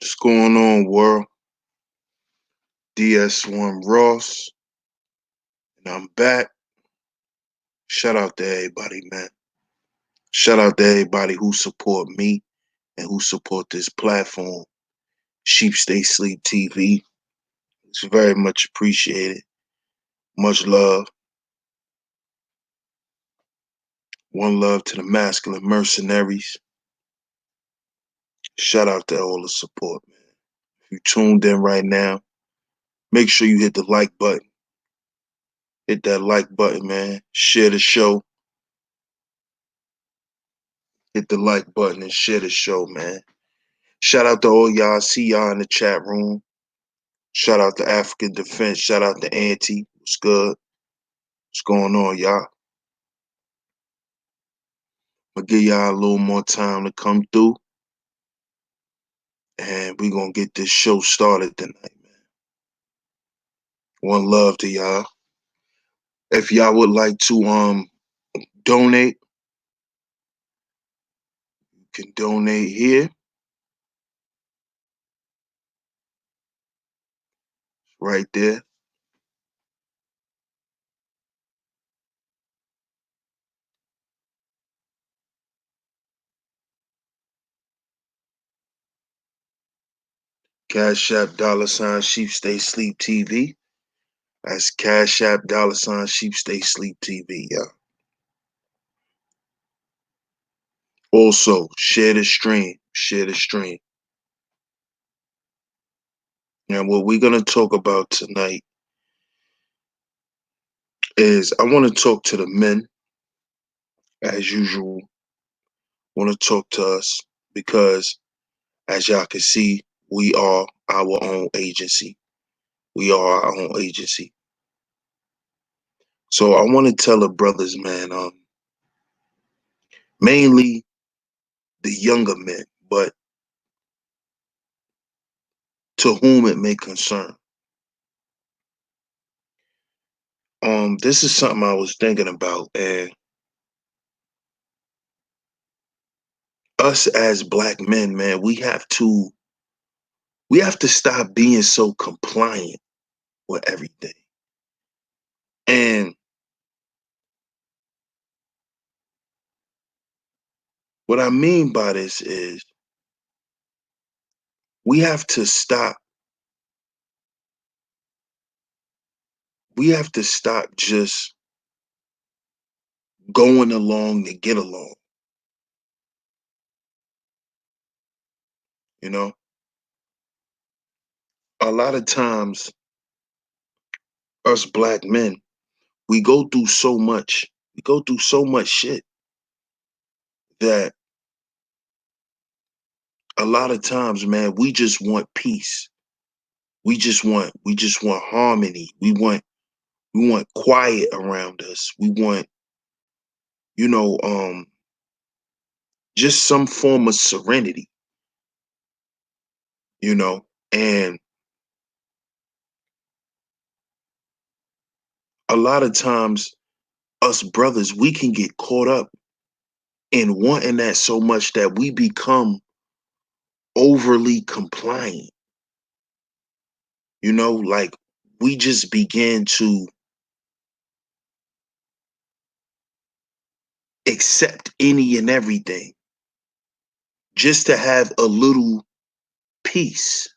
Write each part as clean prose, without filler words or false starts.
What's going on, world? DS1 Ross, and I'm back. Shout out to everybody, man. Shout out to everybody who support me and who support this platform, Sheep Stay Sleep TV. It's very much appreciated. Much love. One love to the masculine mercenaries. Shout out to all the support, man. If you tuned in right now, make sure you hit the like button. Hit that like button, man. Share the show. Hit the like button and share the show, man. Shout out to all y'all. See y'all in the chat room. Shout out to African Defense. Shout out to Auntie. What's good? What's going on, y'all? I'll give y'all a little more time to come through. And we're going to get this show started tonight, man. One love to y'all. If y'all would like to donate, you can donate here. Right there. CashApp $Sheep Stay Sleep TV. That's CashApp $Sheep Stay Sleep TV, y'all. Also, share the stream. Share the stream. Now, what we're going to talk about tonight is I want to talk to the men, as usual. I want to talk to us because, as y'all can see, we are our own agency. We are our own agency. So I want to tell the brothers, man, mainly the younger men, but to whom it may concern. This is something I was thinking about, and us as black men, man, we have to stop being so compliant with everything. And what I mean by this is we have to stop just going along to get along. You know, a lot of times us black men, we go through so much shit that a lot of times, man, we just want peace. We just want harmony. We want quiet around us. We want, you know, just some form of serenity, you know. And a lot of times us brothers, we can get caught up in wanting that so much that we become overly compliant. You know, like we just begin to accept any and everything just to have a little peace.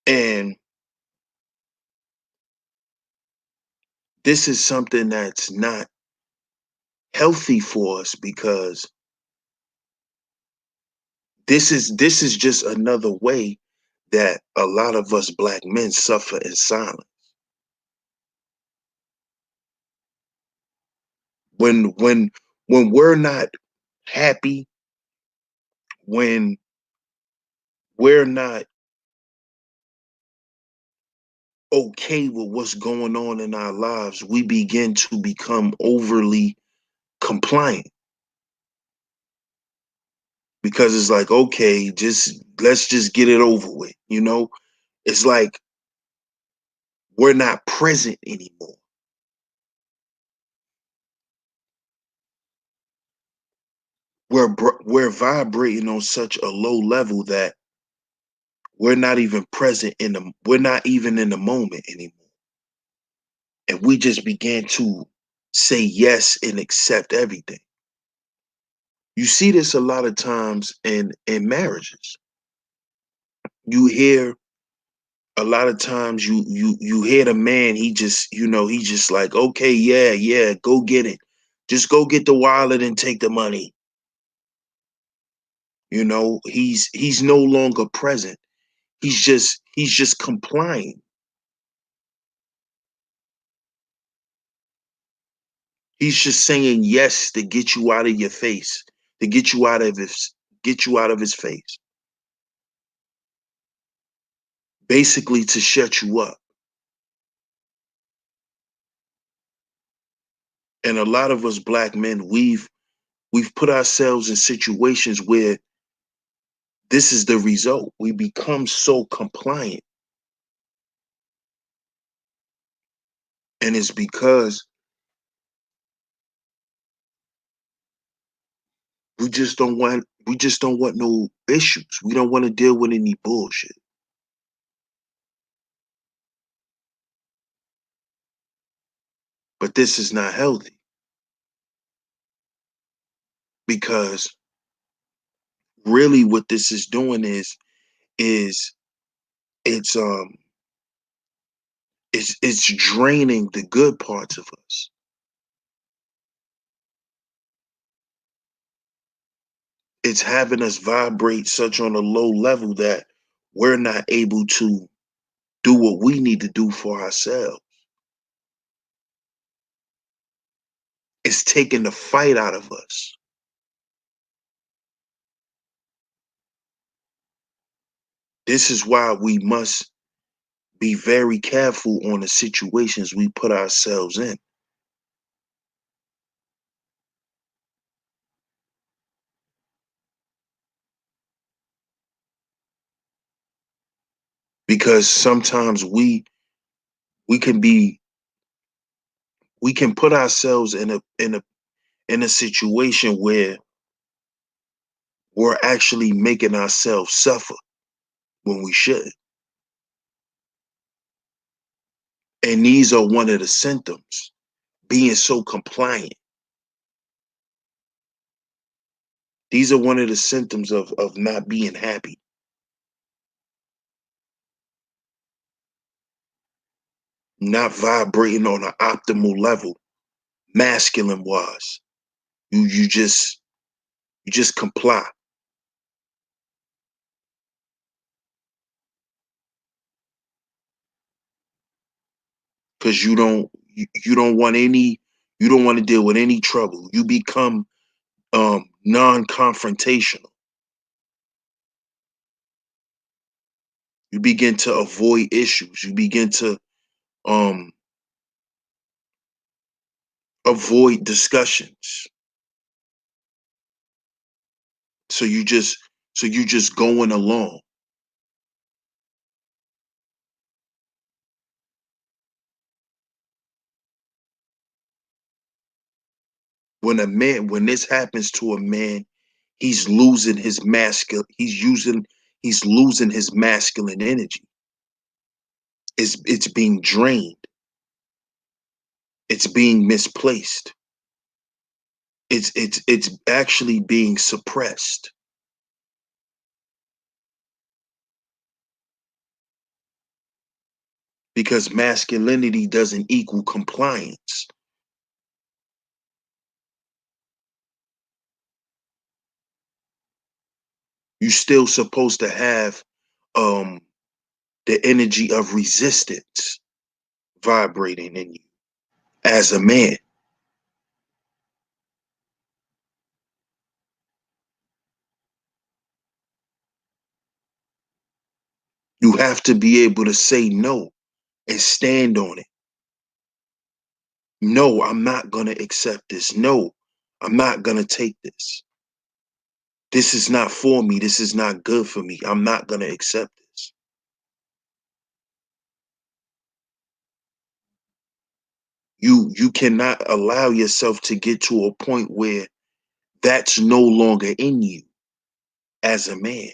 And this is something that's not healthy for us because this is just another way that a lot of us black men suffer in silence. When we're not happy, when we're not okay with what's going on in our lives, we begin to become overly compliant because it's like, okay, let's just get it over with. You know, it's like we're not present anymore. we're vibrating on such a low level that we're not even present in the we're not even in the moment anymore. And we just began to say yes and accept everything. You see this a lot of times in marriages. You hear a lot of times you hear the man, he just, he just like, okay, yeah, yeah, go get it. Just go get the wallet and take the money. He's no longer present. He's just complying. He's just saying yes to get you out of your face, to get you out of his face. Basically to shut you up. And a lot of us black men, we've put ourselves in situations where this is the result. We become so compliant. And it's because we just don't want no issues. We don't want to deal with any bullshit. But this is not healthy because really what this is doing is it's it's draining the good parts of us. It's having us vibrate such on a low level that we're not able to do what we need to do for ourselves. It's taking the fight out of us. This is why we must be very careful on the situations we put ourselves in. Because sometimes we can be we can put ourselves in a situation where we're actually making ourselves suffer when we shouldn't. And these are one of the symptoms, being so compliant. These are one of the symptoms of not being happy, not vibrating on an optimal level, masculine wise. You just comply because you don't want any, you don't want to deal with any trouble. You become non-confrontational. You begin to avoid issues. You begin to um avoid discussions. So you just going along. When this happens to a man, he's losing his masculine, he's losing his masculine energy. It's being drained. It's being misplaced. It's actually being suppressed because masculinity doesn't equal compliance. You're still supposed to have um the energy of resistance vibrating in you as a man. You have to be able to say no and stand on it. No, I'm not going to accept this. No, I'm not going to take this. This is not for me. This is not good for me. I'm not going to accept this. You cannot allow yourself to get to a point where that's no longer in you as a man,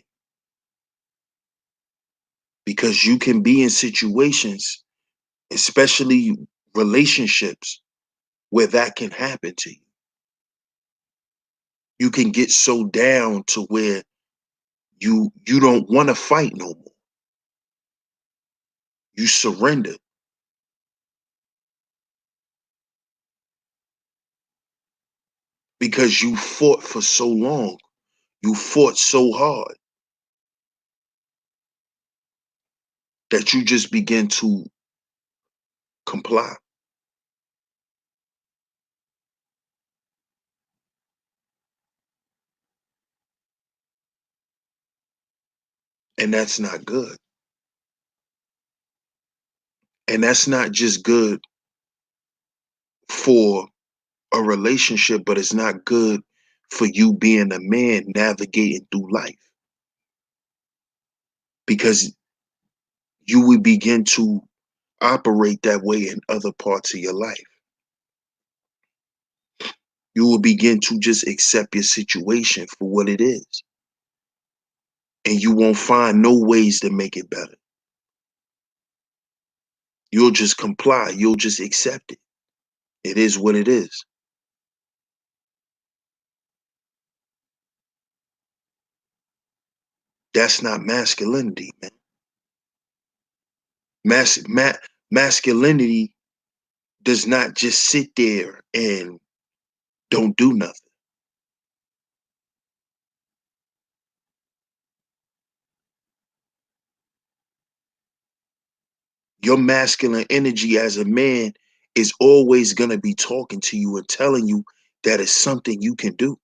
because you can be in situations, especially relationships, where that can happen to you. You can get so down to where you don't want to fight no more. You surrender because you fought for so long. You fought so hard that you just begin to comply. And that's not good. And that's not just good for a relationship, but it's not good for you being a man navigating through life, because you will begin to operate that way in other parts of your life. You will begin to just accept your situation for what it is. And you won't find no ways to make it better. You'll just comply. You'll just accept it. It is what it is. That's not masculinity, man. Masculinity does not just sit there and don't do nothing. Your masculine energy as a man is always going to be talking to you and telling you that it's something you can do,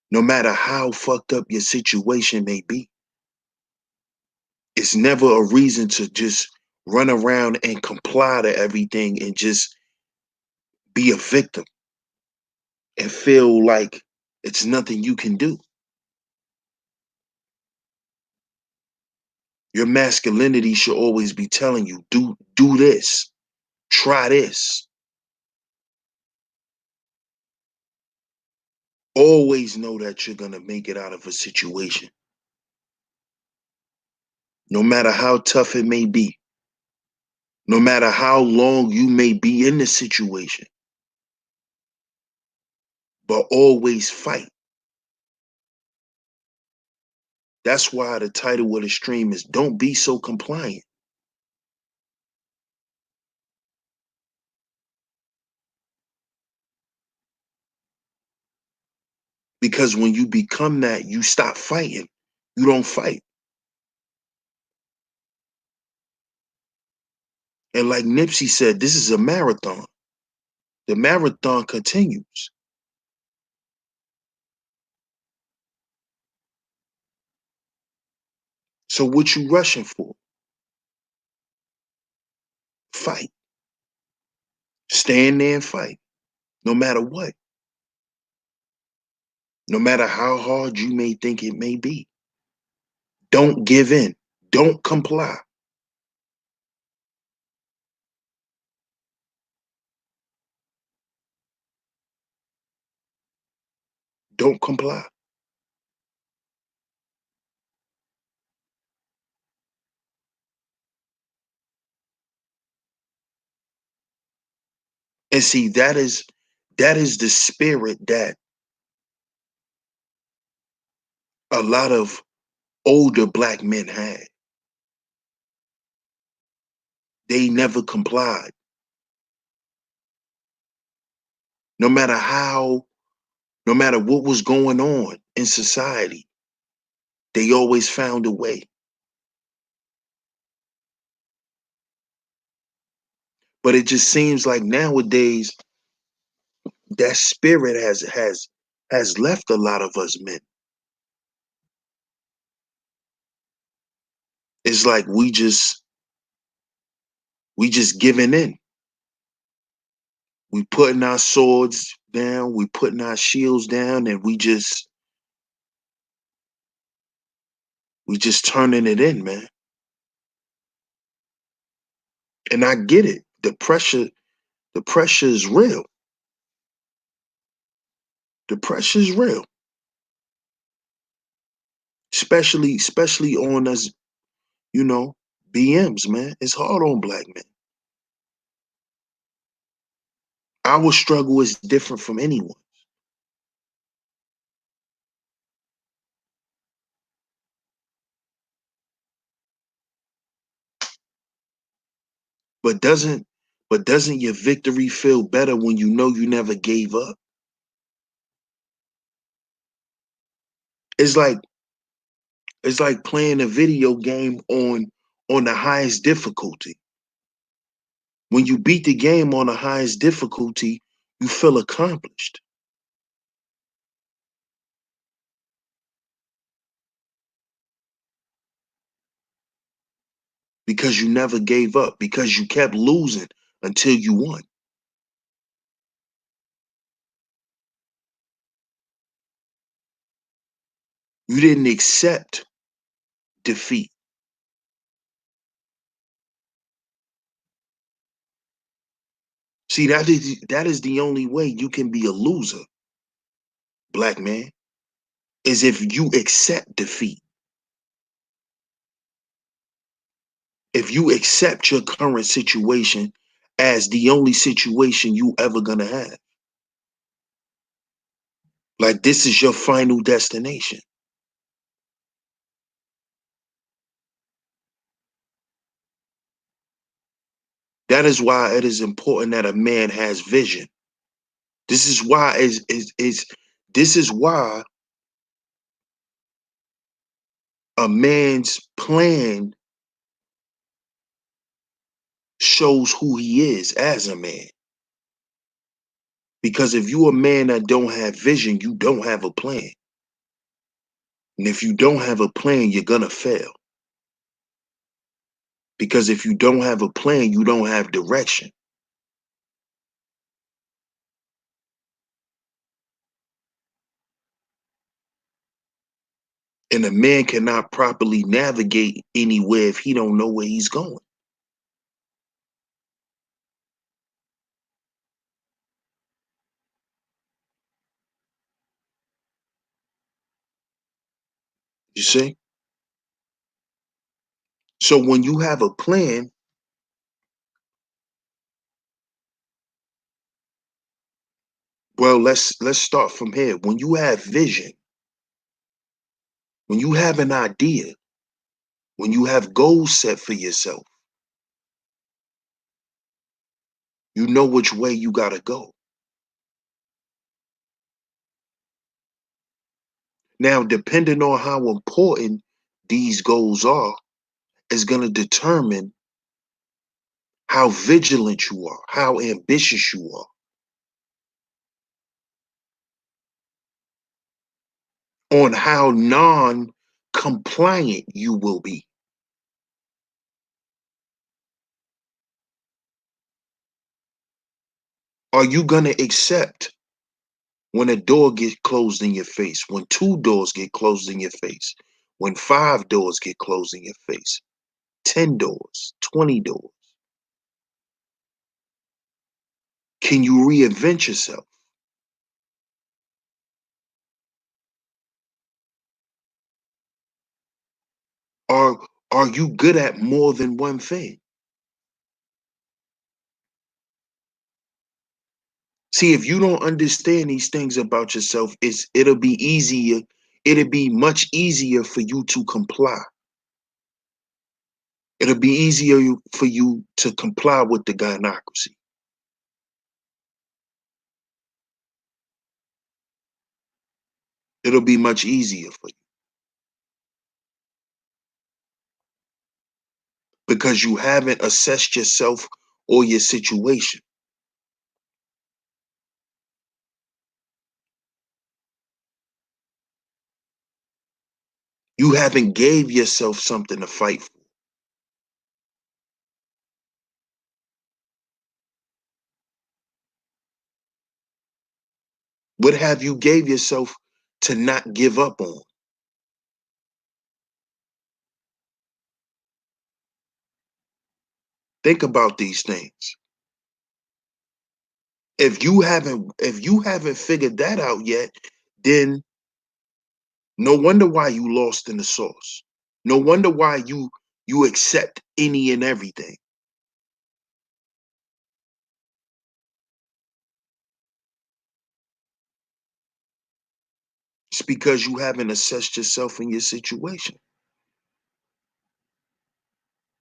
no matter how fucked up your situation may be. It's never a reason to just run around and comply to everything and just be a victim and feel like it's nothing you can do. Your masculinity should always be telling you, do this, try this. Always know that you're gonna make it out of a situation, no matter how tough it may be, no matter how long you may be in the situation, but always fight. That's why the title of the stream is Don't Be So Compliant. Because when you become that, you stop fighting. You don't fight. And like Nipsey said, this is a marathon. The marathon continues. So what you rushing for? Fight. Stand there and fight, no matter what. No matter how hard you may think it may be. Don't give in. Don't comply. Don't comply. And see, that is the spirit that a lot of older black men had. They never complied. No matter how, no matter what was going on in society, they always found a way. But it just seems like nowadays that spirit has left a lot of us men. It's like we just giving in. We putting our swords down, we putting our shields down, and we just turning it in, man. And I get it. The pressure is real. The pressure's real. Especially on us, BMs, man. It's hard on black men. Our struggle is different from anyone. But doesn't your victory feel better when you know you never gave up? It's like playing a video game on the highest difficulty. When you beat the game on the highest difficulty, you feel accomplished. Because you never gave up, because you kept losing until you won. You didn't accept defeat. See, that is the only way you can be a loser, black man, is if you accept defeat. If you accept your current situation as the only situation you ever gonna have. Like this is your final destination. That is why it is important that a man has vision. This is why this is why a man's plan shows who he is as a man. Because if you a man that don't have vision, you don't have a plan. And if you don't have a plan, you're gonna fail. Because if you don't have a plan, you don't have direction. And a man cannot properly navigate anywhere if he don't know where he's going. You see? So when you have a plan, well, let's start from here. When you have vision, when you have an idea, when you have goals set for yourself, you know which way you gotta go. Now, depending on how important these goals are, is gonna determine how vigilant you are, how ambitious you are, on how non-compliant you will be. Are you gonna accept when a door gets closed in your face, when two doors get closed in your face, when five doors get closed in your face, 10 doors, 20 doors? Can you reinvent yourself? Are you good at more than one thing? See, if you don't understand these things about yourself, it'll be much easier for you to comply. It'll be easier for you to comply with the gynocracy. It'll be much easier for you because you haven't assessed yourself or your situation. You haven't gave yourself something to fight for. What have you gave yourself to not give up on? Think about these things. If you haven't figured that out yet, then no wonder why you lost in the sauce. No wonder why you accept any and everything. It's because you haven't assessed yourself in your situation.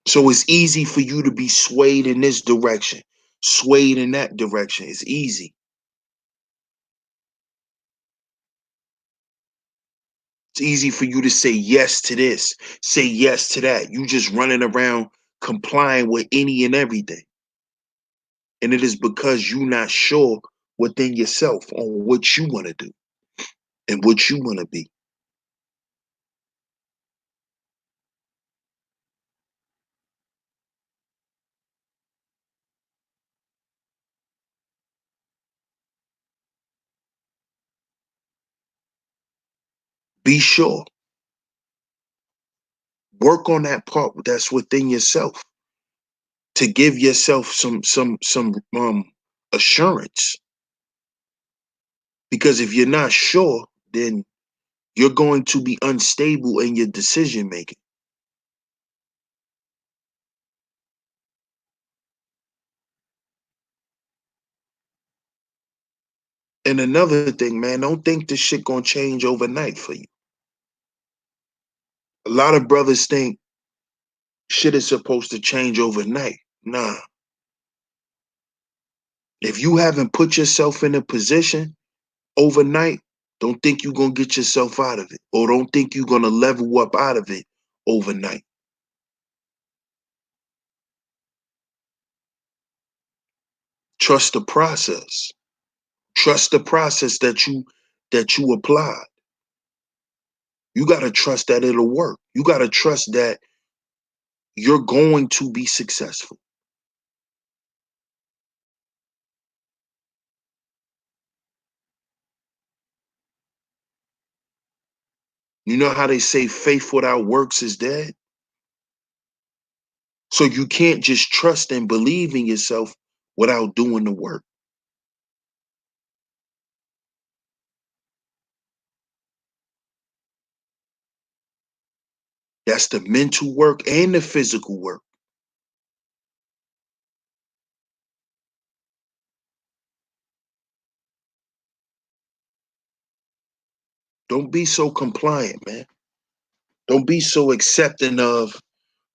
So it's easy for you to be swayed in this direction, swayed in that direction. It's easy. It's easy for you to say yes to this, say yes to that. You just running around complying with any and everything. And it is because you're not sure within yourself on what you want to do and what you want to be. Be sure. Work on that part that's within yourself to give yourself some assurance. Because if you're not sure, then you're going to be unstable in your decision making. And another thing, man, don't think this shit gonna change overnight for you. A lot of brothers think shit is supposed to change overnight. Nah. If you haven't put yourself in a position overnight, don't think you're gonna get yourself out of it. Or don't think you're gonna level up out of it overnight. Trust the process. Trust the process that you applied. You gotta trust that it'll work. You gotta trust that you're going to be successful. You know how they say faith without works is dead? So you can't just trust and believe in yourself without doing the work. That's the mental work and the physical work. Don't be so compliant, man. Don't be so accepting of,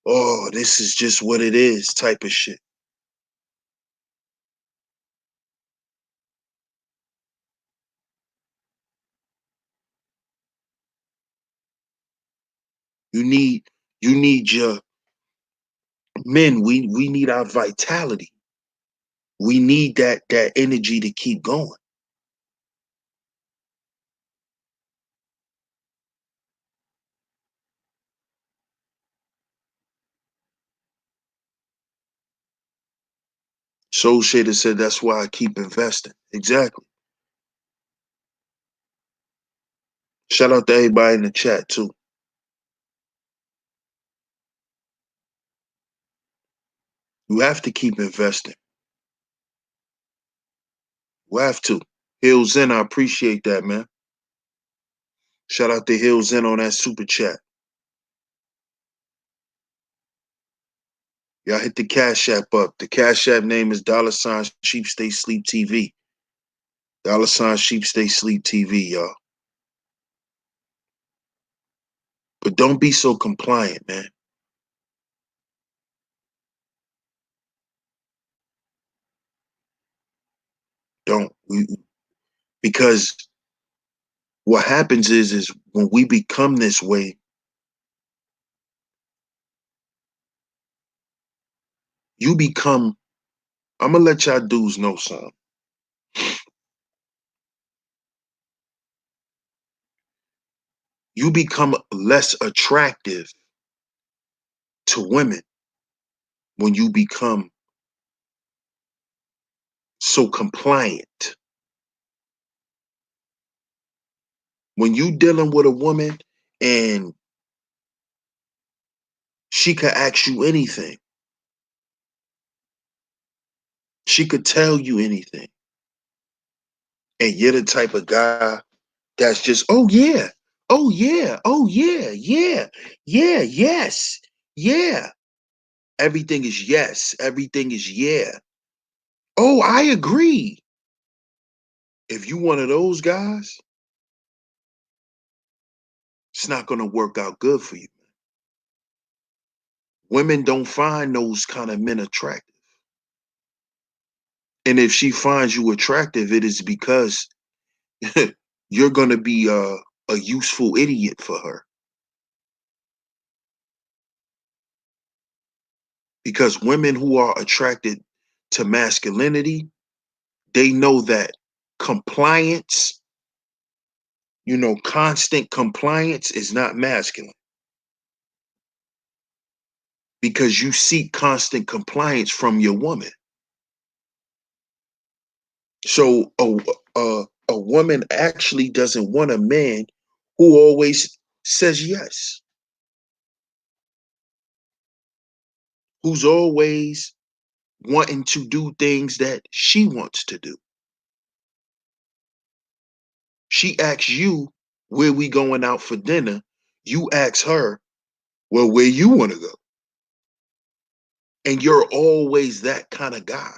oh, this is just what it is type of shit. You need you need your men, we need our vitality. We need that energy to keep going. Soul Shader said that's why I keep investing. Exactly. Shout out to everybody in the chat too. You have to keep investing. You have to. Hills in, I appreciate that, man. Shout out to Hills in on that super chat. Y'all hit the Cash App up. The Cash App name is $SheepStaySleepTV. $SheepStaySleepTV, y'all. But don't be so compliant, man. Don't. Because what happens is when we become this way, you become, I'm gonna let y'all dudes know something. You become less attractive to women when you become so compliant. When you dealing with a woman and she could ask you anything, she could tell you anything. and you're the type of guy that's just, oh yeah, oh yeah, oh yeah, yeah, yeah, yes, yeah. Everything is yes. Everything is yeah. Oh, I agree. If you one of those guys, it's not gonna work out good for you. Women don't find those kind of men attractive. And if she finds you attractive, it is because you're gonna be a useful idiot for her. Because women who are attracted to masculinity, they know that compliance, constant compliance is not masculine, because you seek constant compliance from your woman. So a woman actually doesn't want a man who always says yes, who's always wanting to do things that she wants to do. She asks you, where we going out for dinner? You ask her, well, where you want to go? And you're always that kind of guy.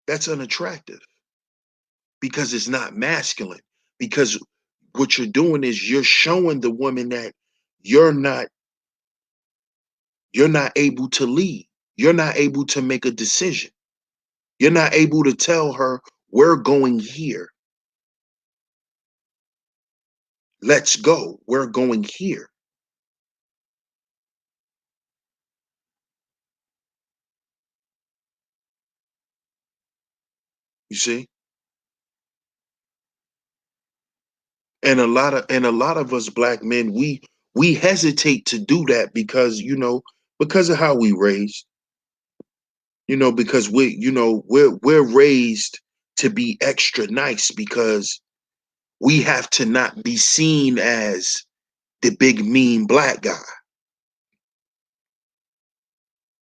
That's unattractive, because it's not masculine. Because what you're doing is you're showing the woman that you're not you're not able to lead. You're not able to make a decision. You're not able to tell her, we're going here. Let's go. We're going here. You see? And a lot of us black men, we hesitate to do that because, because of how we raised, because we're raised to be extra nice, because we have to not be seen as the big mean black guy.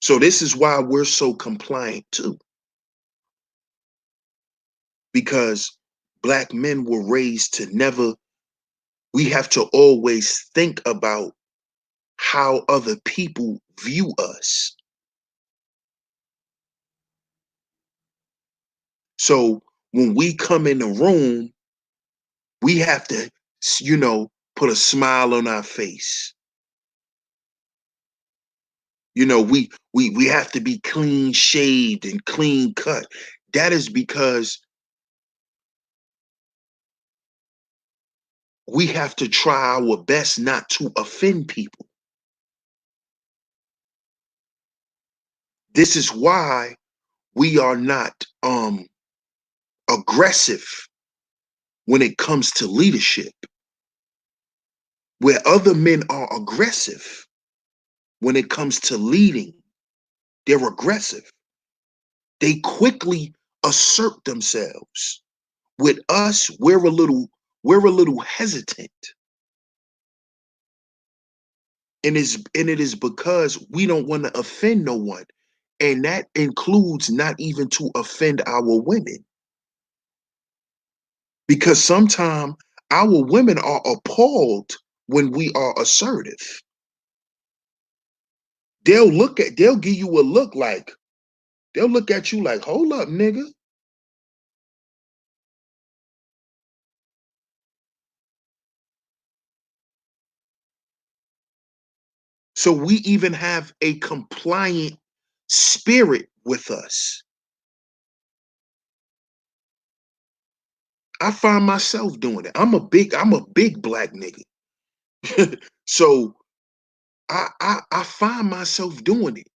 So this is why we're so compliant too, because black men were raised to never, we have to always think about how other people view us. So when we come in the room, we have to, put a smile on our face. We have to be clean shaved and clean cut. That is because we have to try our best not to offend people. This is why we are not aggressive when it comes to leadership. Where other men are aggressive when it comes to leading, they're aggressive. They quickly assert themselves. With us, we're a little hesitant. And it is because we don't want to offend no one. And that includes not even to offend our women. Because sometimes our women are appalled when we are assertive. They'll give you a look like, they'll look at you like, hold up, nigga. So we even have a compliant spirit with us. I find myself doing it. I'm a big black nigga. So I find myself doing it.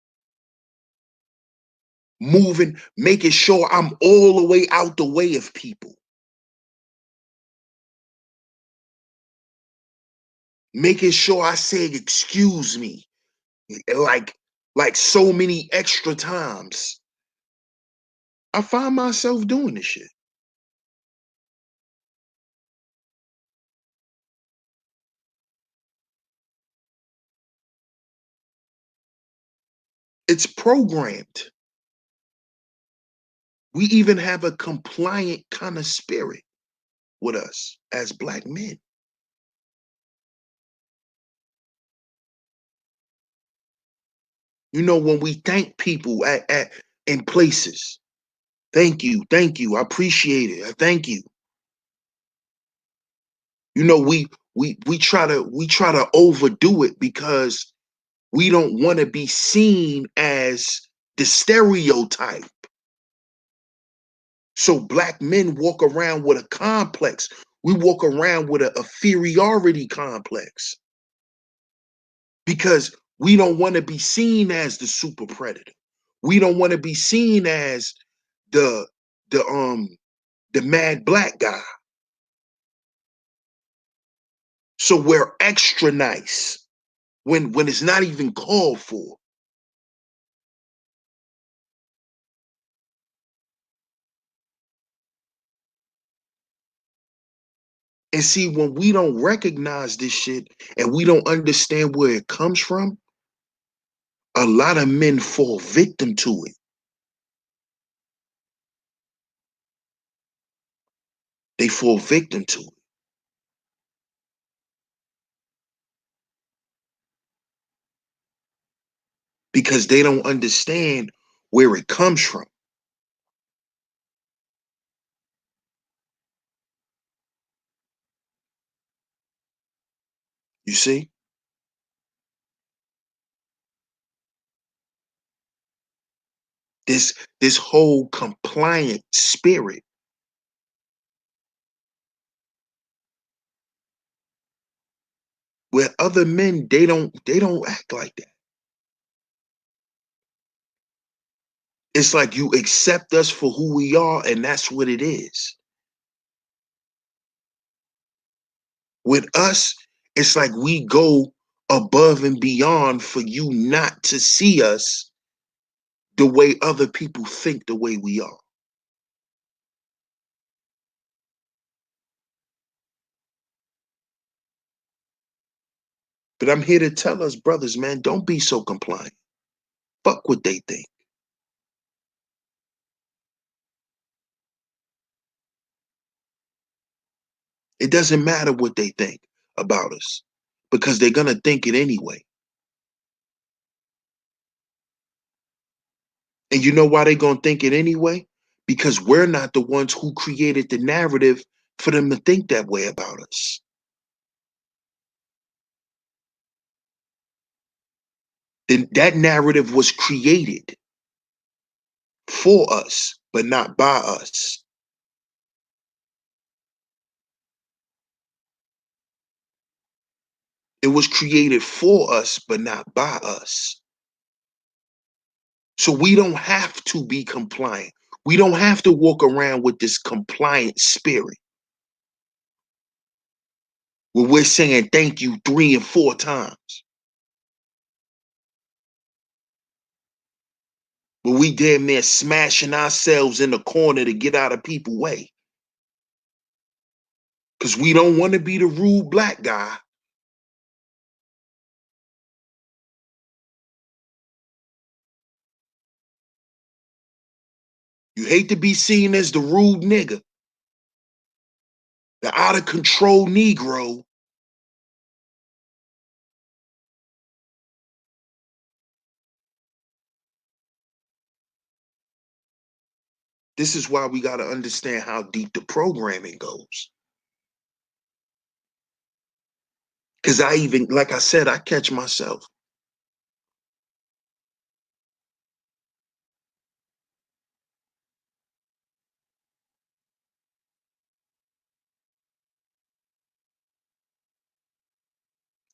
Moving, making sure I'm all the way out the way of people. Making sure I say excuse me, like so many extra times. I find myself doing this shit. It's programmed. We even have a compliant kind of spirit with us as black men. You know, when we thank people at in places, thank you, I appreciate it, I thank you. You know, we try to overdo it because we don't want to be seen as the stereotype. So black men walk around with a complex. We walk around with an inferiority complex because we don't want to be seen as the super predator. We don't want to be seen as the the um the mad black guy. So we're extra nice when it's not even called for. And see, when we don't recognize this shit and we don't understand where it comes from, a lot of men fall victim to it. They fall victim to it because they don't understand where it comes from. You see? This whole compliant spirit where other men they don't act like that. It's like you accept us for who we are, and that's what it is. With us, it's like we go above and beyond for you not to see us the way other people think the way we are. But I'm here to tell us, brothers, man, don't be so compliant. Fuck what they think. It doesn't matter what they think about us because they're going to think it anyway. And you know why they're going to think it anyway? Because we're not the ones who created the narrative for them to think that way about us. Then that narrative was created for us, but not by us. It was created for us, but not by us. So we don't have to be compliant. We don't have to walk around with this compliant spirit where we're saying thank you 3 and 4 times. But we damn near smashing ourselves in the corner to get out of people's way. Because we don't want to be the rude black guy. You hate to be seen as the rude nigga, the out of control Negro. This is why we got to understand how deep the programming goes. Because I even, like I said, I catch myself.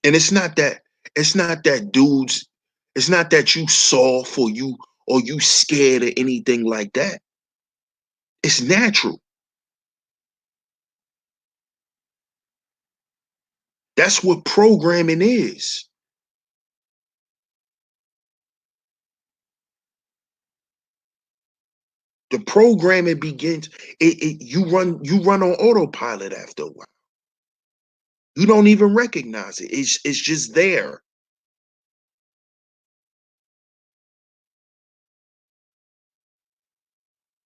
And it's not that dudes, it's not that you soft or you scared or anything like that. It's natural. That's what programming is. The programming begins, you run on autopilot after a while. You don't even recognize it. It's just there.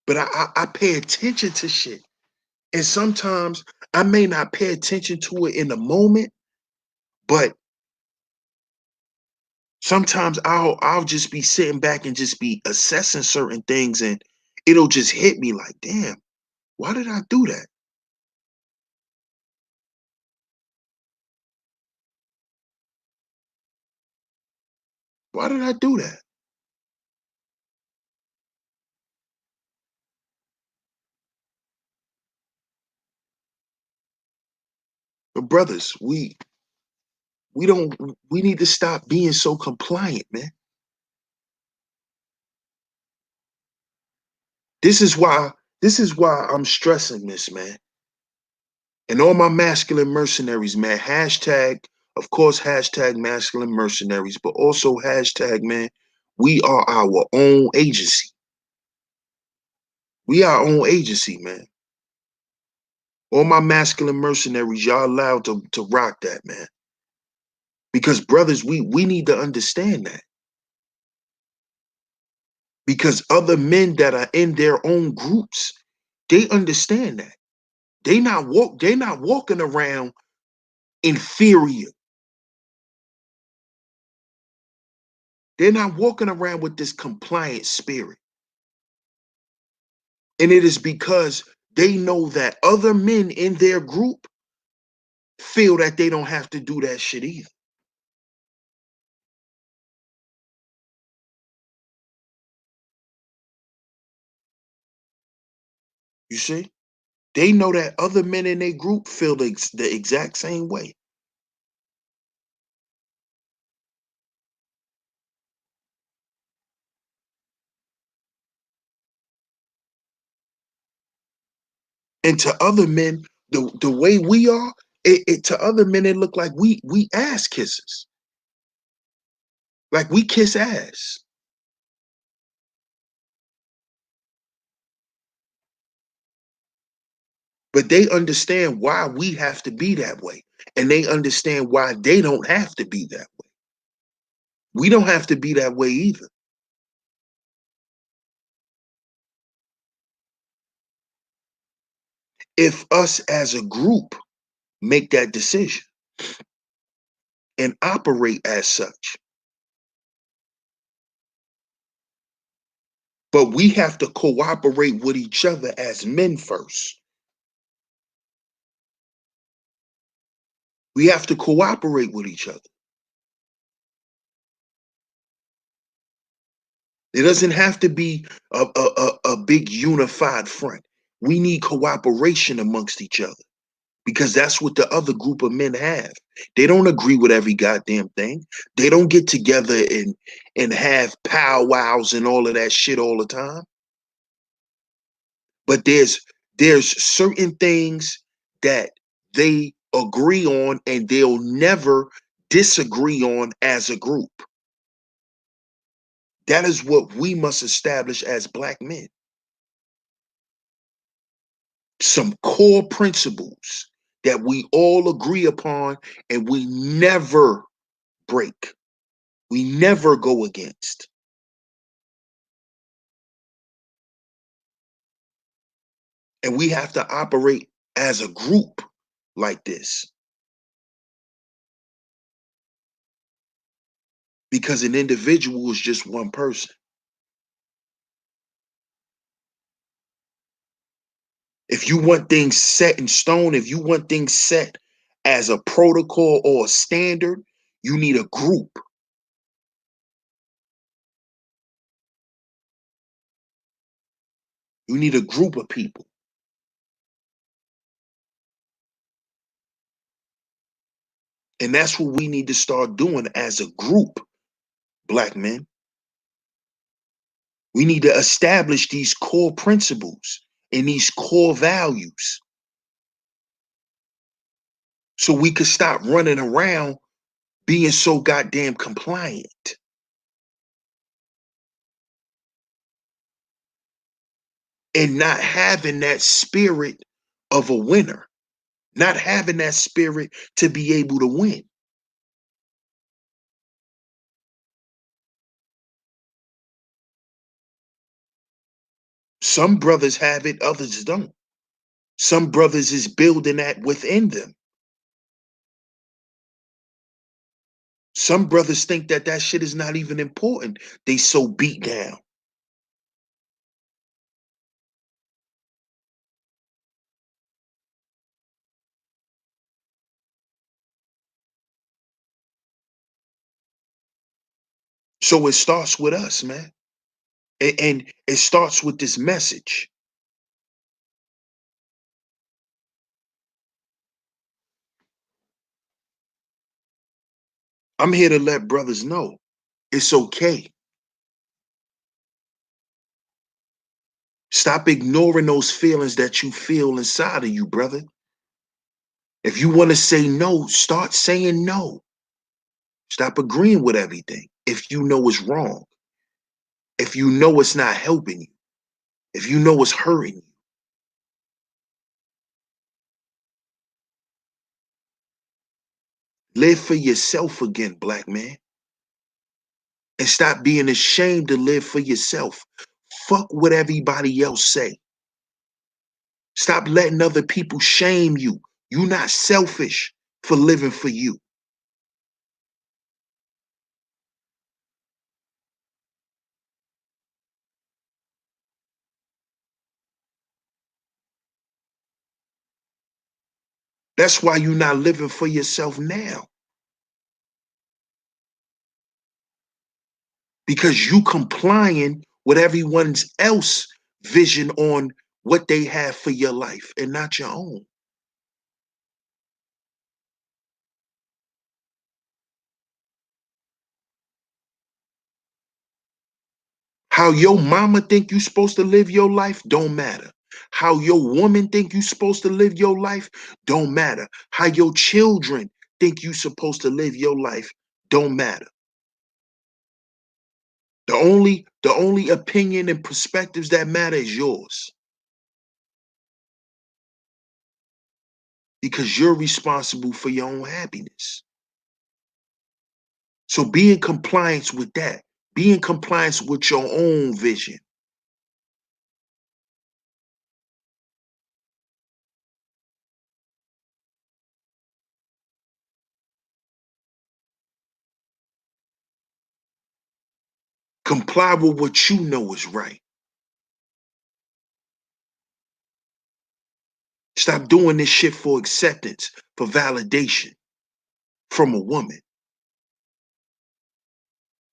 But I pay attention to shit. And sometimes I may not pay attention to it in the moment, but sometimes I'll just be sitting back and just be assessing certain things, and it'll just hit me like, damn, why did I do that? Why did I do that? But brothers, we don't we need to stop being so compliant, man. This is why this is why I'm stressing this, man. And all my masculine mercenaries, man, hashtag, of course, hashtag masculine mercenaries, but also hashtag, man, we are our own agency. We are our own agency, man. All my masculine mercenaries, y'all allowed to rock that, man. Because brothers, we need to understand that. Because other men that are in their own groups, they understand that. They're not walking around inferior. They're not walking around with this compliant spirit. And it is because they know that other men in their group feel that they don't have to do that shit either. You see? They know that other men in their group feel the exact same way. And to other men, the way we are, to other men, it look like we ass kissers. Like we kiss ass. But they understand why we have to be that way. And they understand why they don't have to be that way. We don't have to be that way either. If us as a group make that decision and operate as such. But we have to cooperate with each other as men first. We have to cooperate with each other. It doesn't have to be a big unified front. We need cooperation amongst each other because that's what the other group of men have. They don't agree with every goddamn thing. They don't get together and have powwows and all of that shit all the time. But there's certain things that they agree on and they'll never disagree on as a group. That is what we must establish as black men. Some core principles that we all agree upon and we never break. We never go against. And we have to operate as a group like this because an individual is just one person. If you want things set in stone, if you want things set as a protocol or a standard, you need a group. You need a group of people. And that's what we need to start doing as a group, black men. We need to establish these core principles and these core values so we could stop running around being so goddamn compliant and not having that spirit of a winner, not having that spirit to be able to win. Some brothers have it, others don't. Some brothers is building that within them. Some brothers think that that shit is not even important. They so beat down. So it starts with us, man. And it starts with this message. I'm here to let brothers know it's okay. Stop ignoring those feelings that you feel inside of you, brother. If you want to say no, start saying no. Stop agreeing with everything. If you know it's wrong, if you know it's not helping you, if you know it's hurting you, live for yourself again, black man. And stop being ashamed to live for yourself. Fuck what everybody else say. Stop letting other people shame you. You're not selfish for living for you. That's why you're not living for yourself now. Because you complying with everyone's else vision on what they have for your life and not your own. How your mama think you supposed to live your life don't matter. How your woman think you supposed to live your life don't matter. How your children think you supposed to live your life don't matter. The only opinion and perspectives that matter is yours. Because you're responsible for your own happiness. So be in compliance with that. Be in compliance with your own vision. Comply with what you know is right. Stop doing this shit for acceptance, for validation from a woman.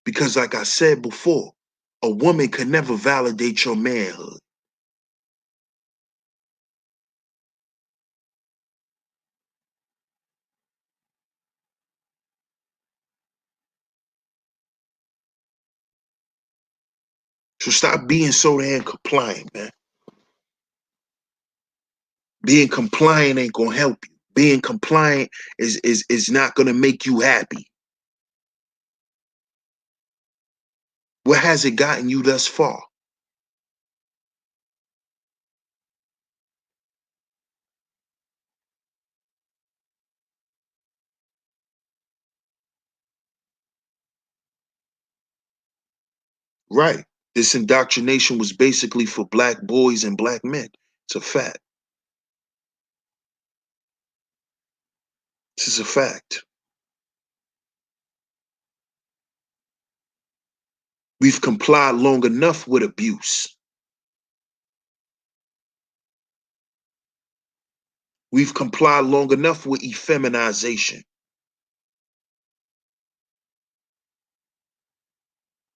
Because like I said before, a woman could never validate your manhood. So stop being so damn compliant, man. Being compliant ain't gonna help you. Being compliant is not gonna make you happy. Where has it gotten you thus far? Right. This indoctrination was basically for black boys and black men. It's a fact. This is a fact. We've complied long enough with abuse. We've complied long enough with effeminization.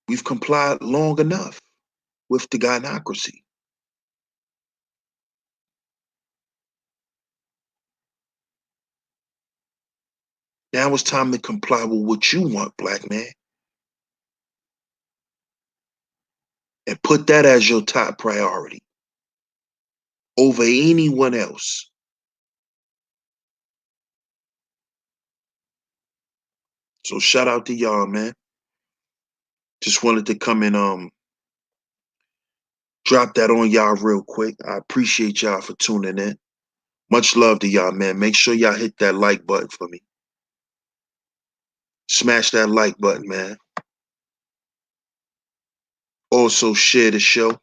We've complied long enough with the gynocracy. Now it's time to comply with what you want, black man, and put that as your top priority over anyone else. So shout out to y'all, man. Just wanted to come and drop that on y'all real quick. I appreciate y'all for tuning in. Much love to y'all, man. Make sure y'all hit that like button for me. Smash that like button, man. Also share the show.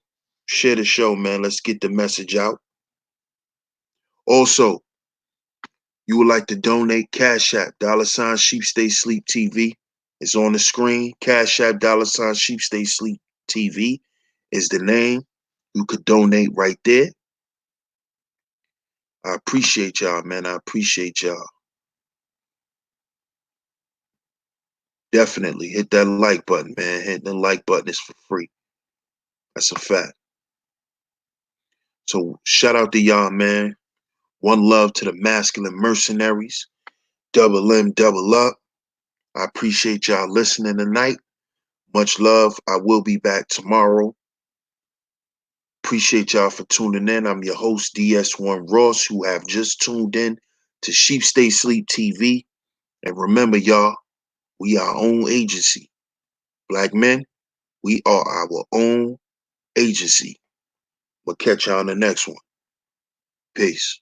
Share the show, man. Let's get the message out. Also, you would like to donate, Cash App, $SheepStaySleepTV is on the screen. Cash App, $SheepStaySleepTV is the name. You could donate right there. I appreciate y'all, man. I appreciate y'all. Definitely hit that like button, man. Hit the like button is for free. That's a fact. So shout out to y'all, man. One love to the masculine mercenaries. Double M, double up. I appreciate y'all listening tonight. Much love. I will be back tomorrow. Appreciate y'all for tuning in. I'm your host, DS1 Ross, who have just tuned in to Sheep Stay Sleep TV. And remember, y'all, we are our own agency. Black men, we are our own agency. We'll catch y'all on the next one. Peace.